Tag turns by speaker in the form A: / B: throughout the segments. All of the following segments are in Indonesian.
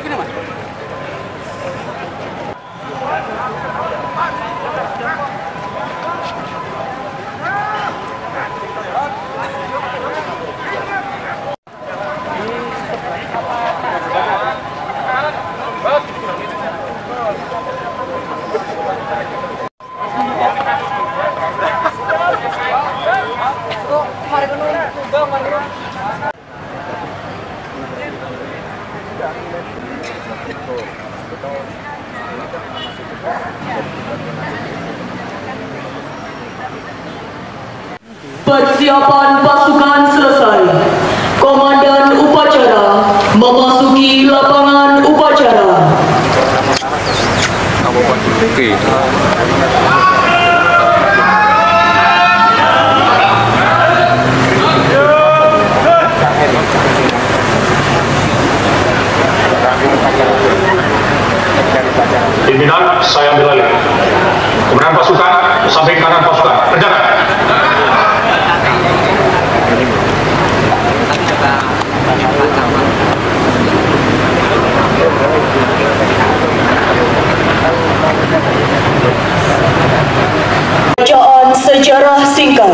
A: Gini, Mas.
B: Persiapan pasukan selesai. Komandan upacara memasuki lapangan upacara.
C: Pimpinan, saya ambil alih. Kemudian pasukan, samping kanan pasukan. Kerjakan.
B: Bacaan sejarah singkat.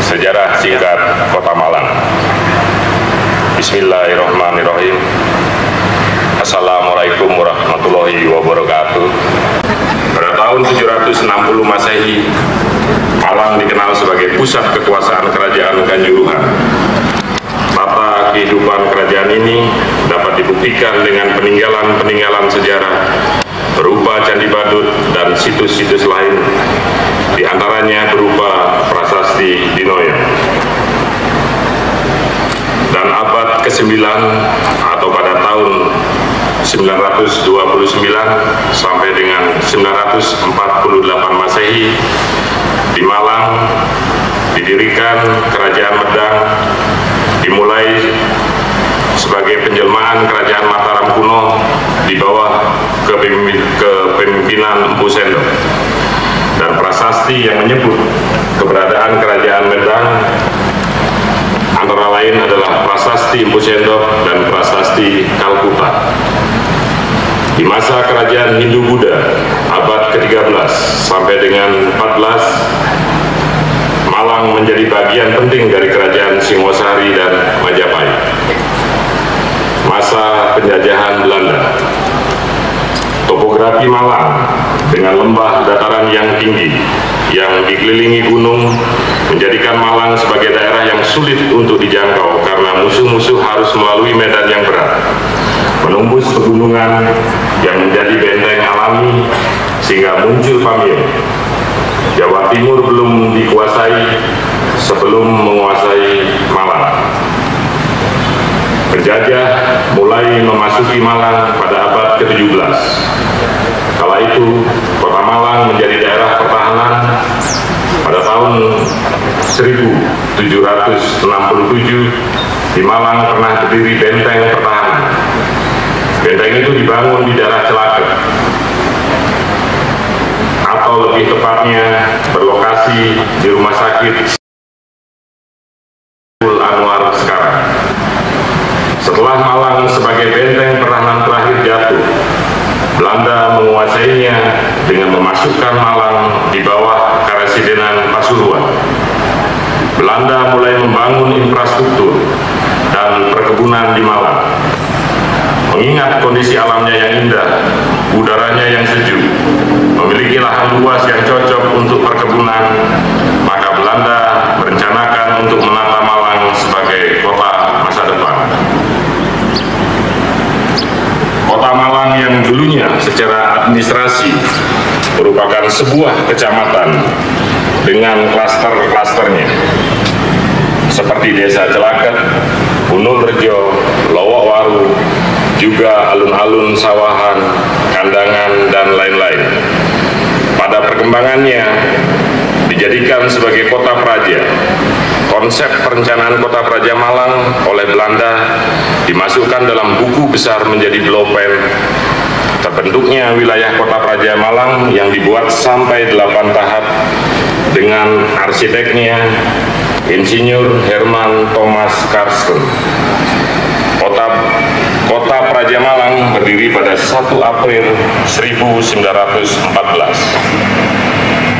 C: Sejarah singkat Kota Malang. Bismillahirrahmanirrahim. Assalamualaikum warahmatullahi wabarakatuh. Pada tahun 760 Masehi, Malang dikenal sebagai pusat kekuasaan kerajaan Kanjuruhan. Tata kehidupan kerajaan ini dapat dibuktikan dengan peninggalan-peninggalan sejarah berupa Candi Badut dan situs-situs lain, di antaranya berupa prasasti Dinoyo. Dan abad ke-9 atau pada tahun 929 sampai dengan 948 Masehi, di Malang didirikan Kerajaan Medang, dimulai sebagai penjelmaan Kerajaan Mataram kuno di bawah kepemimpinan Empu Sendok. Dan prasasti yang menyebut keberadaan Kerajaan Medang antara lain adalah prasasti Empu Sendok dan prasasti Kalkuta. Di masa kerajaan Hindu-Buddha abad ke-13 sampai dengan 14, Malang menjadi bagian penting dari kerajaan Singosari dan Majapahit. Masa penjajahan Belanda, topografi Malang dengan lembah dataran yang tinggi yang dikelilingi gunung menjadikan Malang sebagai daerah yang sulit untuk dijangkau karena musuh-musuh harus melalui medan yang berat, menembus pegunungan yang menjadi benteng alami sehingga muncul Pamir. Jawa Timur belum dikuasai sebelum menguasai Malang. Penjajah mulai memasuki Malang pada abad ke-17. Kala itu, Kota Malang menjadi daerah pertahanan. Pada tahun 1767, di Malang pernah berdiri benteng pertahanan. Benteng itu dibangun di daerah Celaket, atau lebih tepatnya berlokasi di rumah sakit Anwar sekarang. Setelah Malang sebagai benteng pertahanan terakhir jatuh, Belanda menguasainya dengan memasukkan Malang di bawah Karesidenan Pasuruan. Belanda mulai membangun infrastruktur dan perkebunan di Malang. Mengingat kondisi alamnya yang indah, udaranya yang sejuk, memiliki lahan luas yang cocok untuk perkebunan, maka Belanda merencanakan untuk menata Malang sebagai kota masa depan. Kota Malang umumnya secara administrasi merupakan sebuah kecamatan dengan klaster-klasternya seperti Desa Celaket, Gunung Rejo, Lowokwaru, juga alun-alun Sawahan, Kandangan, dan lain-lain. Pada perkembangannya dijadikan sebagai kota praja. Konsep perencanaan kota praja Malang oleh Belanda dimasukkan dalam buku besar menjadi blueprint terbentuknya wilayah kota praja Malang yang dibuat sampai 8 tahap dengan arsiteknya Insinyur Herman Thomas Karsten. Kota Praja Malang berdiri pada 1 April 1914.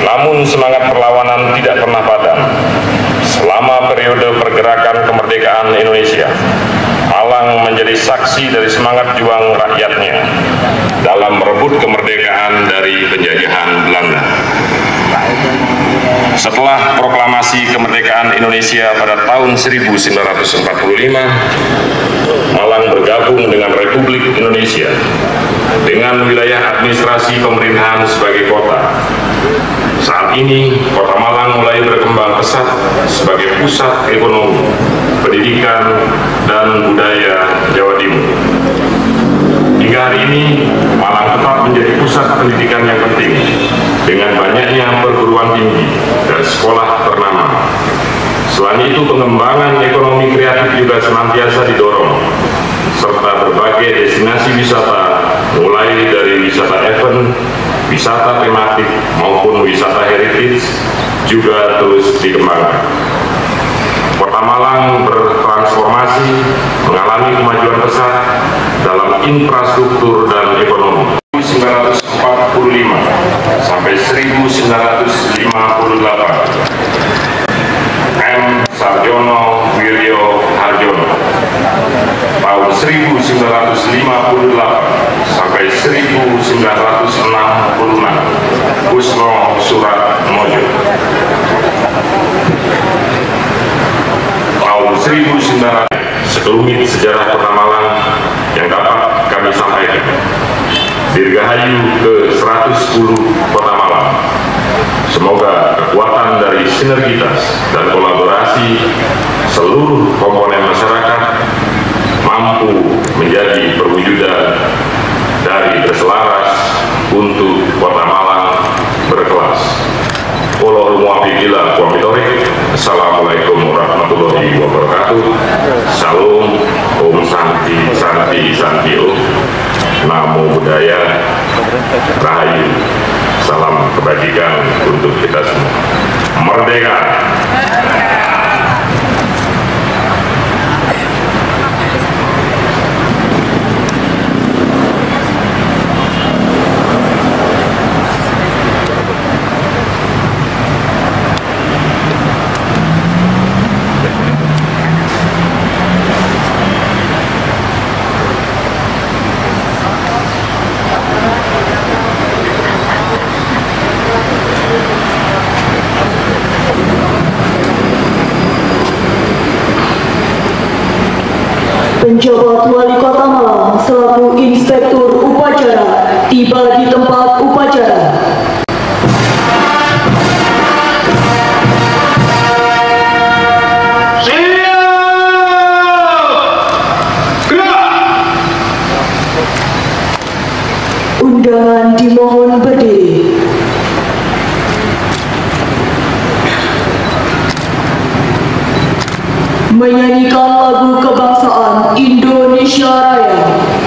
C: Namun semangat perlawanan tidak pernah padam. Selama periode pergerakan kemerdekaan Indonesia, Malang menjadi saksi dari semangat juang rakyatnya dalam merebut kemerdekaan dari penjajahan Belanda. Setelah proklamasi kemerdekaan Indonesia pada tahun 1945, Malang bergabung dengan Republik Indonesia dengan wilayah administrasi pemerintahan sebagai kota. Saat ini, kota Malang mulai berkembang pesat sebagai pusat ekonomi, pendidikan, dan budaya Jawa Timur. Hingga hari ini, Malang tetap menjadi pusat pendidikan yang penting, dengan banyaknya perguruan tinggi dan sekolah ternama. Selain itu, pengembangan ekonomi kreatif juga senantiasa didorong, serta berbagai destinasi wisata, mulai dari wisata event, wisata tematik, maupun wisata heritage, juga terus dikembangkan. Kota Malang bertransformasi, mengalami kemajuan besar dalam infrastruktur dan ekonomi. 1945 sampai 1958, M. Sarjono Wiryo Harjono. Tahun 1958 sampai 1966, Kusno Suratmojo. Tahun 1900, sekelumit sejarah Kota Malang yang dapat kami sampaikan. Dirgahayu ke-110 Kota Malang. Semoga kekuatan dari sinergitas dan kolaborasi seluruh komponen masyarakat mampu menjadi perwujudan dari berselaras untuk Kota Malang berkelas. Assalamualaikum warahmatullahi wabarakatuh. Salam, Om Santi, Santi, Santi Om. Namo Buddhaya, Rahayu. Salam kebajikan untuk kita semua. Merdeka!
B: Penjabat Wali Kota Malang selaku Inspektur Upacara tiba di tempat upacara. Undangan dimohon berdiri. Menyanyikan lagu kebangsaan Indonesia Raya.
D: Indonesia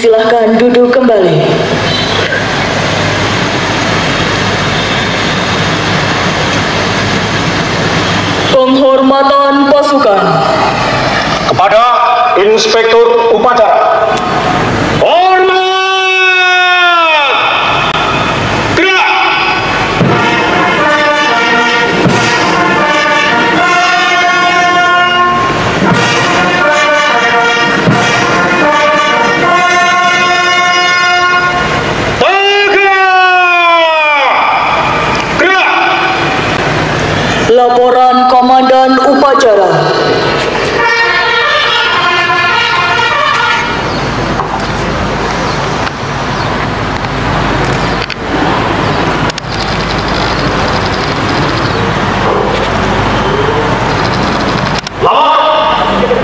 B: Dipersilahkan duduk kembali. Penghormatan pasukan
D: kepada Inspektur Upacara. Hormat! Gerak! Gerak!
B: Laporan Komandan Upacara.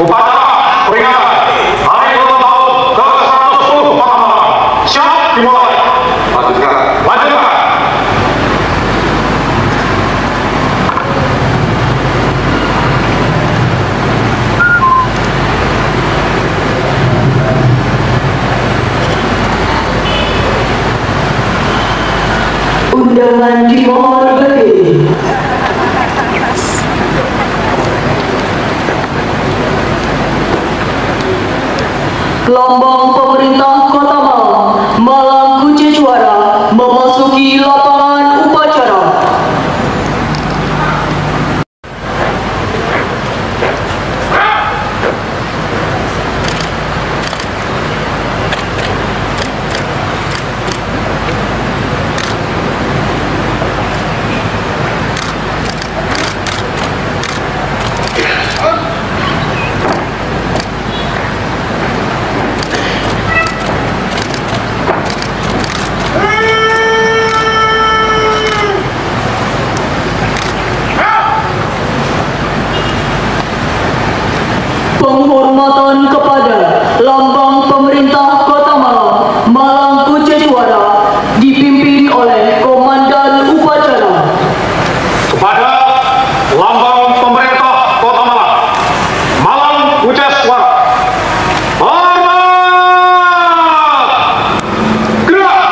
D: Upacara peringatan Hari Ulang Tahun ke-110 Kota Malang. Siap dimulai. Maju sekarang. Maju sekarang.
B: Undangan dimohon berdiri. Lambang pemerintah Kota Malang, Malang Kuce Juara, memasuki lapangan upacara. Penghormatan kepada lambang pemerintah Kota Malang, Malang Kuce Juara, dipimpin oleh Komandan Upacara.
D: Kepada lambang pemerintah Kota Malang, Malang Kuce Juara. Hormat! Gerak!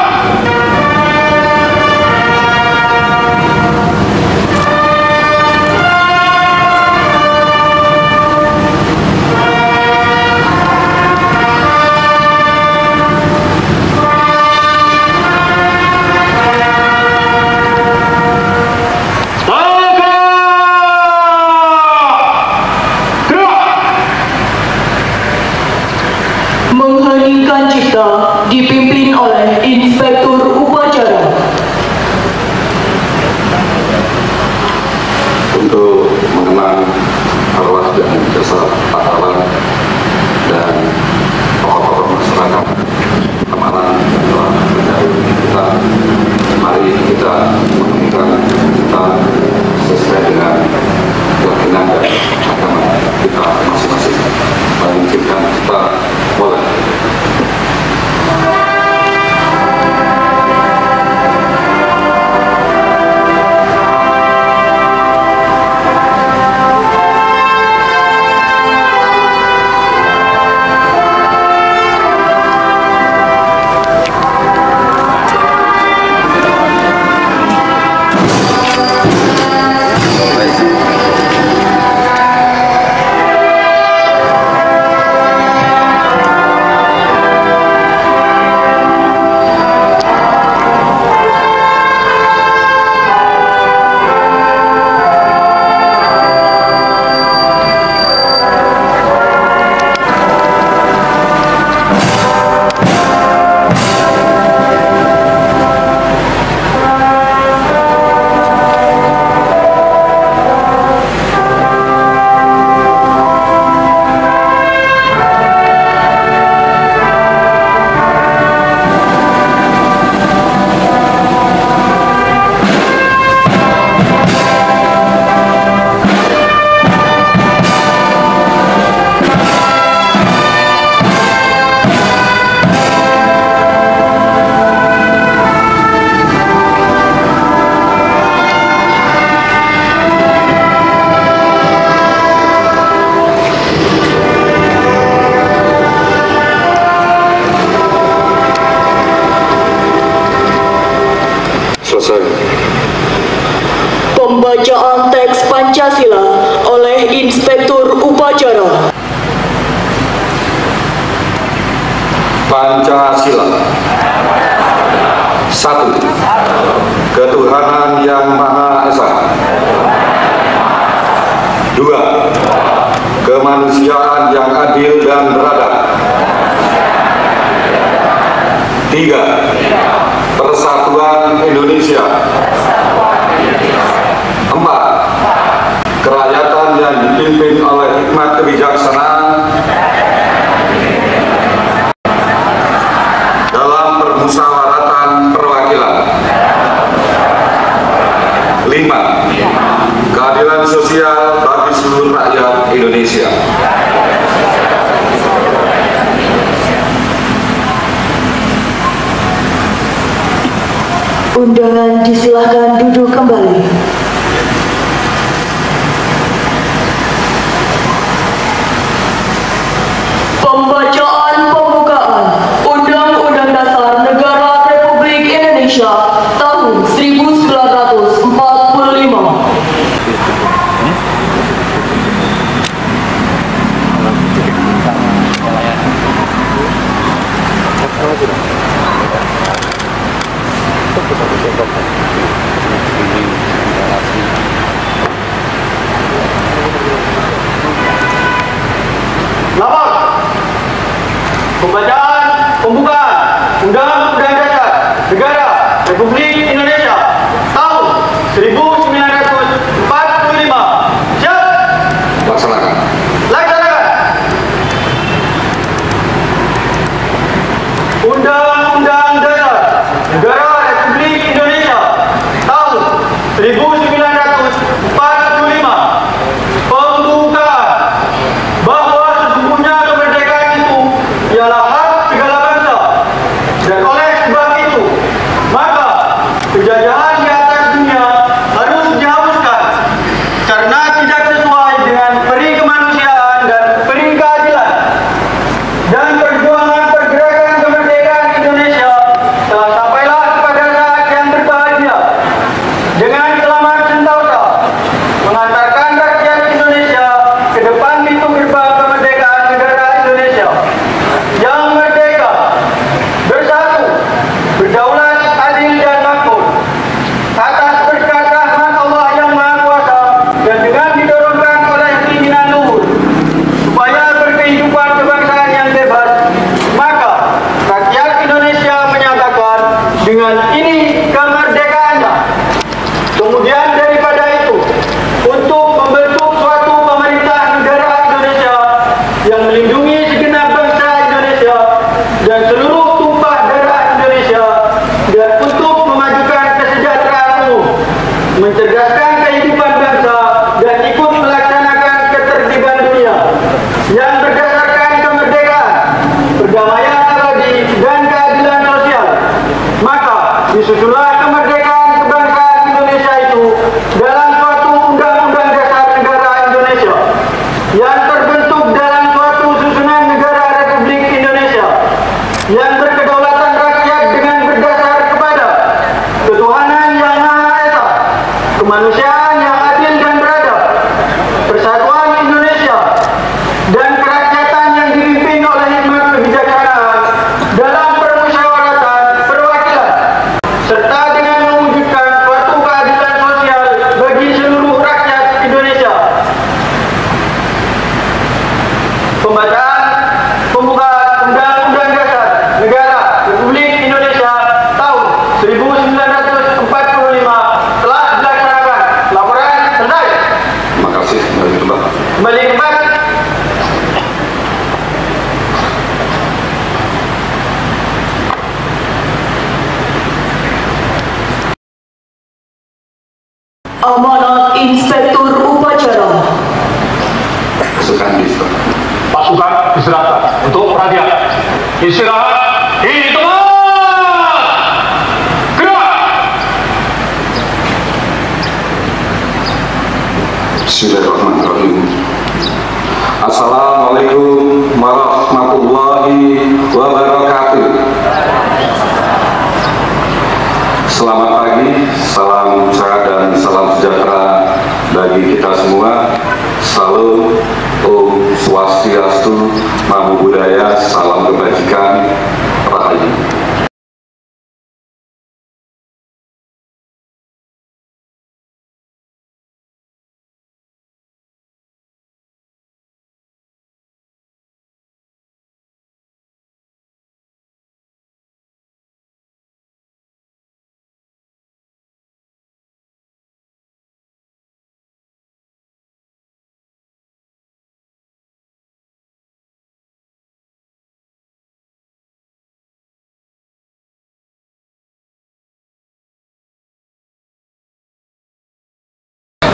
B: Pembacaan teks Pancasila oleh Inspektur Upacara.
E: Pancasila. 1. Ketuhanan yang Maha Esa. 2. Kemanusiaan yang adil dan beradab. 3. Persatuan Indonesia. 4. Kerakyatan yang dipimpin oleh hikmat kebijaksanaan dalam permusyawaratan perwakilan. 5. Keadilan sosial bagi seluruh rakyat Indonesia.
B: Undangan disilahkan duduk kembali. Pembacaan pembukaan Undang-Undang Dasar Negara Republik Indonesia tahun 1945.
D: Lapor. Pembacaan pembukaan Undang-Undang Dasar Negara Republik Indonesia tahun 1945. Siap.
E: Laksanakan.
D: Laksanakan. Undang-Undang Dasar Negara Republik Indonesia tahun 1945. Pembukaan. Bahwa sesungguhnya kemerdekaan itu ialah hak segala bangsa, dan oleh sebab itu maka penjajahan di atas dunia harus dihapuskan karena tidak sesuai dengan peri kemanusiaan dan peri keadilan. Dan perjuangan pergerakan kemerdekaan Indonesia telah sampailah kepada saat yang berbahagia dengan selamat sentosa mengantarkan rakyat Indonesia ke depan pintu gerbang kemerdekaan negara Indonesia yang merdeka, bersatu, berdaulat, adil dan makmur atas berkat rahmat Allah yang Maha Kuasa, dan dengan didorongkan oleh keinginan luhur supaya berkehidupan kebangsaan yang bebas, maka rakyat Indonesia menyatakan dengan ini kemerdekaannya. Kemudian daripada itu, untuk membentuk suatu pemerintah negara Indonesia yang melindungi segenap bangsa Indonesia dan seluruh tumpah darah Indonesia, dan untuk memajukan kesejahteraan umum, mencerdaskan kehidupan bangsa, dan ikut melaksanakan ketertiban dunia yang berdasarkan kemerdekaan, perdamaian abadi, dan keadilan sosial. Maka disusunlah kemerdekaan kebangsaan Indonesia itu dalam suatu undang-undang dasar negara Indonesia yang terbentuk dalam suatu susunan negara Republik Indonesia yang berkedaulatan rakyat dengan berdasar kepada ketuhanan yang Maha Esa, kemanusiaan yang adil dan beradab, persatuan Indonesia, dan kerakyatan yang dipimpin oleh hikmat kebijaksanaan dalam permusyawaratan perwakilan, serta dengan mewujudkan suatu keadilan sosial bagi seluruh rakyat Indonesia. Pembacaan pembukaan Undang-Undang Dasar Negara Republik Indonesia tahun 1945 telah dilaksanakan. Laporan selesai.
E: Terima kasih.
D: Kembali ke tempat.
B: Amanat Inspektur Upacara.
E: Pasukan Bisma.
D: Pasukan istirahat untuk perhatian. Istirahat di tempat. Gerak.
E: Bismillahirrahmanirrahim. Assalamualaikum warahmatullahi wabarakatuh. Selamat pagi, salam sehat dan salam sejahtera bagi kita semua. Salam, Om Swastiastu, Namo Buddhaya, salam kebajikan, Rahayu.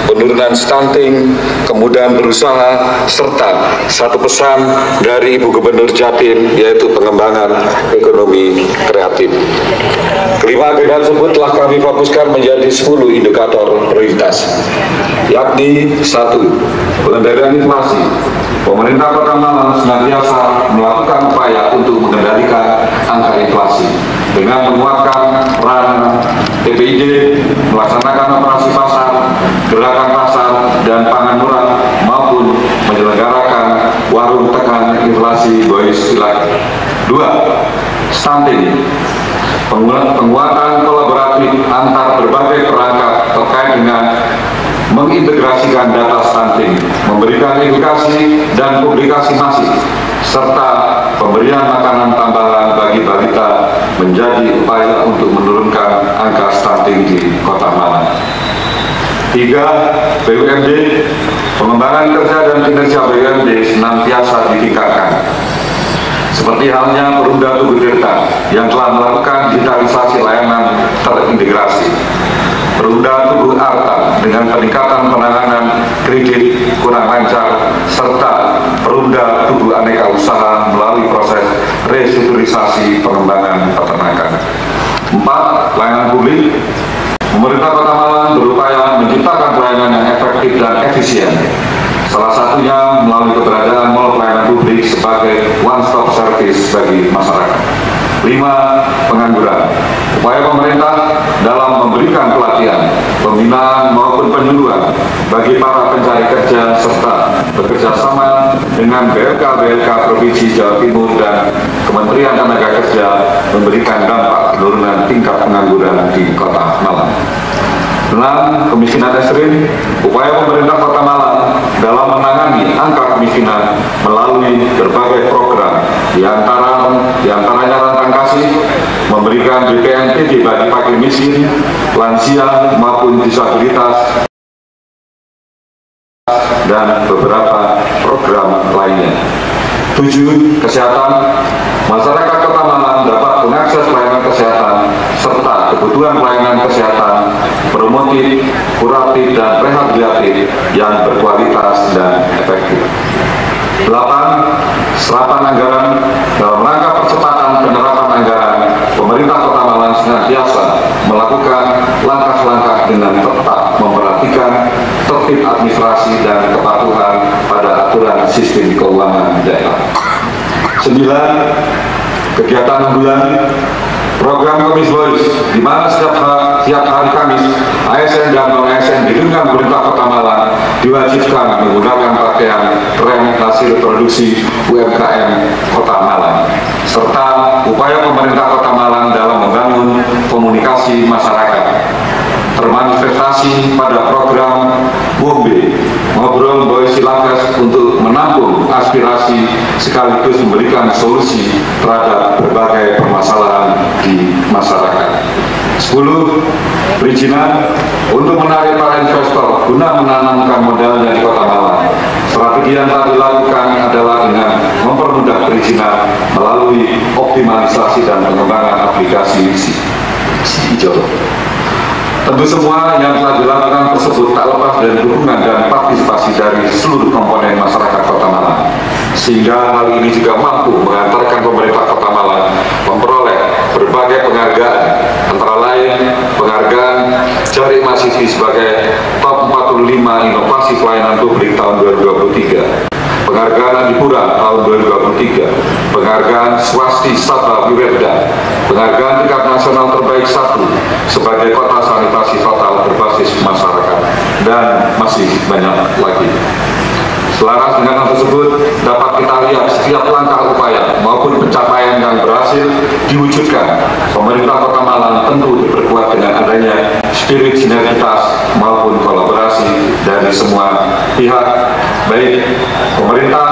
E: Penurunan stunting, kemudahan berusaha, serta satu pesan dari Ibu Gubernur Jatim, yaitu pengembangan ekonomi kreatif. Kelima agenda tersebut telah kami fokuskan menjadi 10 indikator prioritas, yakni 1. Pengendalian inflasi. Pemerintah Kota Malang senantiasa melakukan upaya untuk mengendalikan angka inflasi dengan menguatkan peran TPID, melaksanakan operasi pasar, gerakan pasar, dan pangan murah, maupun menyelenggarakan warung tekan inflasi boys ilang. 2. Stunting. Penguatan kolaboratif antar berbagai perangkat terkait dengan mengintegrasikan data stunting, memberikan edukasi dan publikasi masif, serta pemberian makanan tambahan bagi balita menjadi upaya untuk menurunkan angka stunting di Kota Malang. 3. BUMD. Pengembangan kerja dan kinerja BUMD senantiasa ditingkatkan. Seperti halnya Perumda Tugu Tirta yang telah melakukan digitalisasi layanan terintegrasi. Perumda Tugu Arta dengan peningkatan penanganan kredit kurang lancar, serta Perumda Tugu Aneka Usaha melalui proses restrukturisasi pengembangan peternakan. 4. Layanan publik. Pemerintah Kota Malang berupaya menciptakan pelayanan yang efektif dan efisien. Salah satunya melalui keberadaan mall pelayanan publik sebagai one-stop service bagi masyarakat. 5. Pengangguran. Upaya pemerintah dalam memberikan pelatihan, pembinaan maupun penyuluhan bagi para pencari kerja serta bekerja sama dengan BLK Provinsi Jawa Timur dan Kementerian Tenaga Kerja memberikan dampak penurunan tingkat pengangguran di Kota Malang. 6. Kemiskinan ekstrim. Upaya pemerintah Kota Malang dalam menangani angka kemiskinan melalui berbagai program, diantaranya Rantang Kasih, memberikan BPNT bagi fakir miskin, lansia maupun disabilitas, dan beberapa program lainnya. 7. Kesehatan. Masyarakat Kota Malang dapat mengakses pelayanan kesehatan serta kebutuhan pelayanan kesehatan promotif, kuratif, dan rehabilitatif yang berkualitas dan efektif. 8. Serapan anggaran. Dalam rangka percepatan penerapan anggaran, pemerintah Kota Malang senantiasa melakukan langkah-langkah dengan tetap memperhatikan tertib administrasi dan kepatuhan pada aturan sistem keuangan daerah. 9. Kegiatan bulan. Program Kamis Boys, di mana setiap hari Kamis, ASN dan non-ASN di lingkungan pemerintah Kota Malang diwajibkan menggunakan pakaian rem hasil produksi UMKM Kota Malang, serta upaya pemerintah Kota Malang dalam membangun komunikasi masyarakat, termanifestasi pada program WOMBE, Ngobrol Boys Silakas, untuk menampung aspirasi sekaligus memberikan solusi terhadap berbagai permasalahan di masyarakat. 10. Perizinan. Untuk menarik para investor guna menanamkan modalnya di Kota Malang, strategi yang telah dilakukan adalah dengan mempermudah perizinan melalui optimalisasi dan pengembangan aplikasi hijau. Tentu semua yang telah dilakukan tersebut tak lepas dari dukungan dan partisipasi dari seluruh komponen masyarakat Kota Malang, sehingga hal ini juga mampu mengantarkan pemerintah Kota Malang memperoleh berbagai penghargaan, antara lain penghargaan Jari Masifi sebagai Top 45 Inovasi Pelayanan Publik tahun 2023, penghargaan Adipura tahun 2023, penghargaan Swasti Sabha Wiwerda, penghargaan tingkat nasional terbaik 1 sebagai kota sanitasi total berbasis masyarakat dan masih banyak lagi. Selaras dengan hal tersebut, dapat kita lihat setiap langkah upaya maupun pencapaian yang berhasil diwujudkan. Pemerintah Kota Malang tentu diperkuat dengan adanya spirit sinergitas maupun kolaborasi dari semua pihak, baik pemerintah,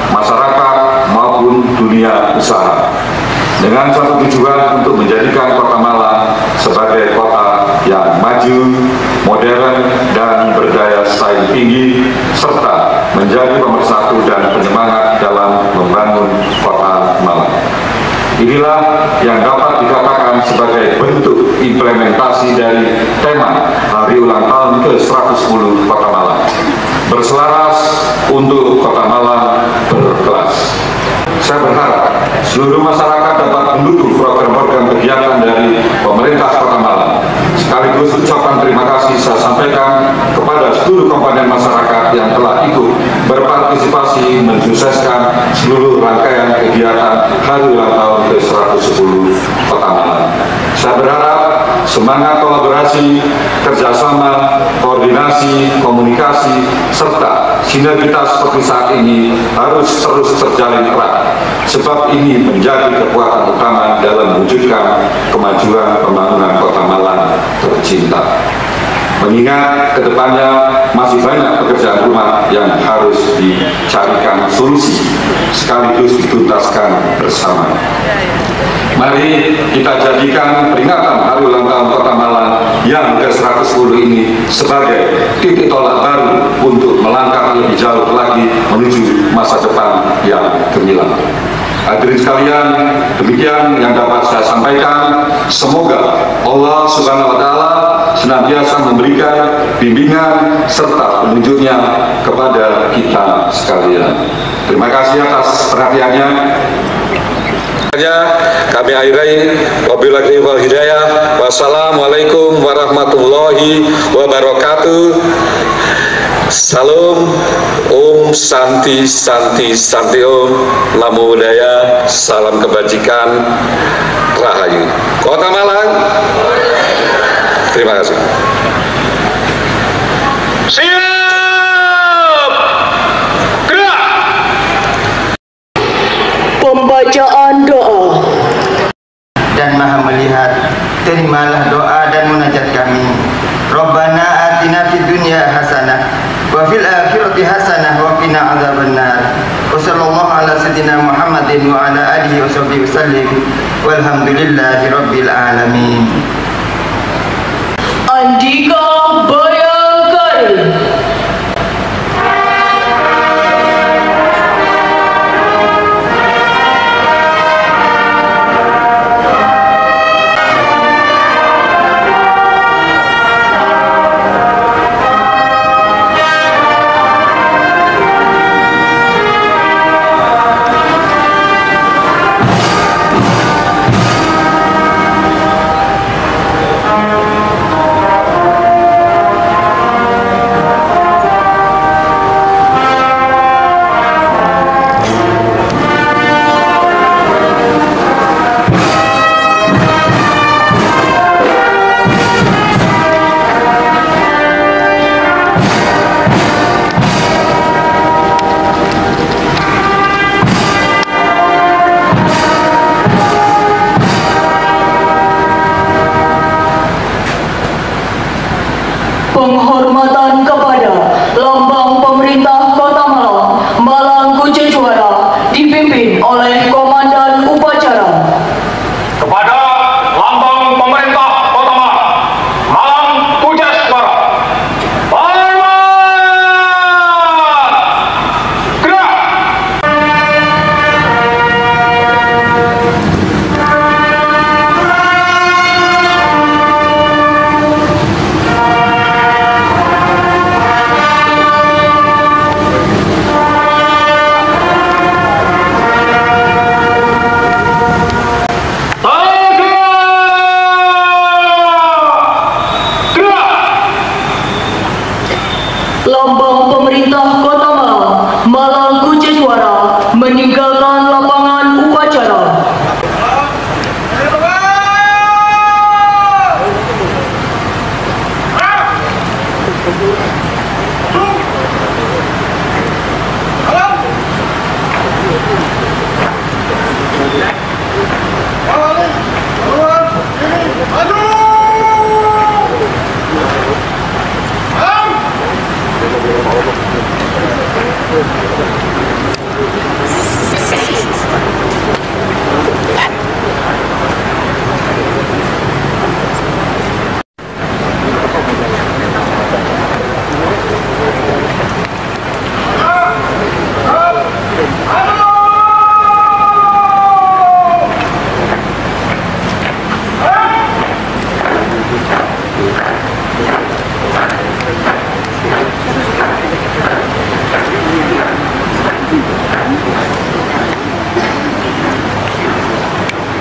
E: masyarakat, maupun dunia usaha. Dengan satu tujuan untuk menjadikan Kota Malang sebagai kota yang maju, modern, dan berdaya saing tinggi, serta menjadi pemersatu dan penyemangat dalam membangun Kota Malang. Inilah yang dapat dikatakan sebagai bentuk implementasi dari tema Hari Ulang Tahun ke-110 Kota Malang. Berselaras untuk Kota Malang berkelas. Saya berharap seluruh masyarakat dapat mendukung program-program kegiatan dari pemerintah Kota Malang. Sekaligus ucapan terima kasih saya sampaikan kepada seluruh komponen masyarakat yang telah ikut berpartisipasi mensukseskan seluruh rangkaian kegiatan Hari Ulang Tahun ke-110 Kota Malang. Saya berharap semangat kolaborasi, kerjasama, koordinasi, komunikasi, serta sinergitas seperti saat ini harus terus terjalin erat, sebab ini menjadi kekuatan utama dalam mewujudkan kemajuan pembangunan Kota Malang tercinta. Mengingat kedepannya masih banyak pekerjaan rumah yang harus dicarikan solusi sekaligus dituntaskan bersama. Mari kita jadikan peringatan Hari Ulang Tahun Kota Malang yang ke-110 ini sebagai titik tolak baru untuk melangkah lebih jauh lagi menuju masa depan yang gemilang. Hadirin sekalian, demikian yang dapat saya sampaikan. Semoga Allah Subhanahu wa Ta'ala senantiasa memberikan bimbingan serta penunjuknya kepada kita sekalian. Terima kasih atas perhatiannya.
F: Kami akhiri, wabillahi wal hidayah. Wassalamualaikum warahmatullahi wabarakatuh. Salam, Om Santi Santi Santi Om, Namo Buddhaya, salam kebajikan, Rahayu. Kota Malang. Terima kasih.
D: Siap! Gerak!
B: Pembacaan doa.
G: Dan Maha melihat, terimalah doa dan munajat kami. Rabbana atina fid dunya hasanah wa fil akhirati hasanah wa qina adzabannar. Wa sallallahu ala sayyidina Muhammadin wa ala alihi wa sahbihi wasallim. Walhamdulillahi rabbil alamin.
B: Andika Bayangkari. Penghormatan kepada lambang pemerintah Kota Malang, Malang Kunci Juara, dipimpin oleh Komandan Upacara.
C: Kepada lambang pemerintah Kota Malang, Malang Kunci Juara. Hormat! Gerak!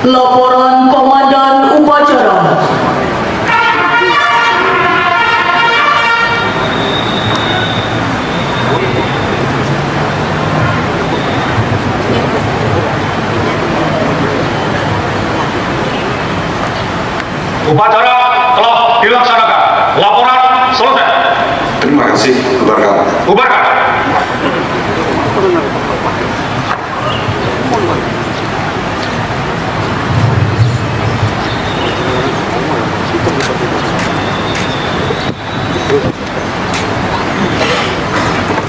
B: Laporan Komandan Upacara.
H: Upacara telah dilaksanakan. Laporan selesai.
E: Terima kasih, bubarkan.
H: Bubarkan.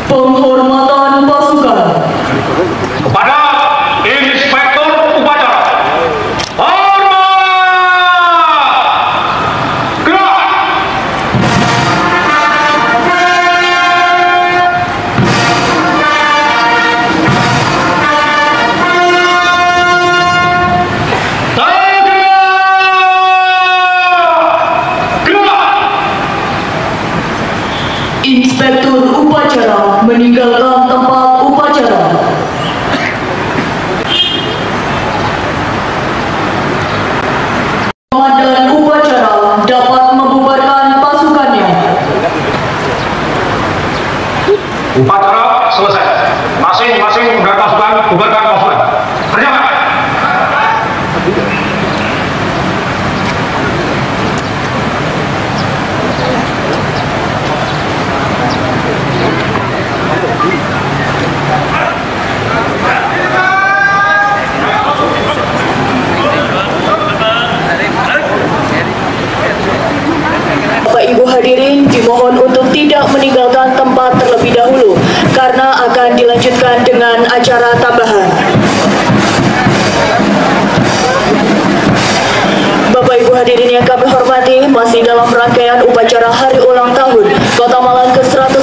B: Penghormatan pasukan.
H: Kepada Inspektur Upacara. Hormat! Gerak!
B: Inspektur Upacara meninggalkan tempat upacara. Komandan Upacara dapat membubarkan pasukannya.
H: Upacara selesai. Masing-masing bubarkan pasukan, bubarkan pasukan. Kerjakan.
B: Bapak Ibu hadirin dimohon untuk tidak meninggalkan tempat terlebih dahulu karena akan dilanjutkan dengan acara tambahan. Bapak Ibu hadirin yang kami hormati, masih dalam rangkaian upacara hari ulang tahun Kota Malang ke-100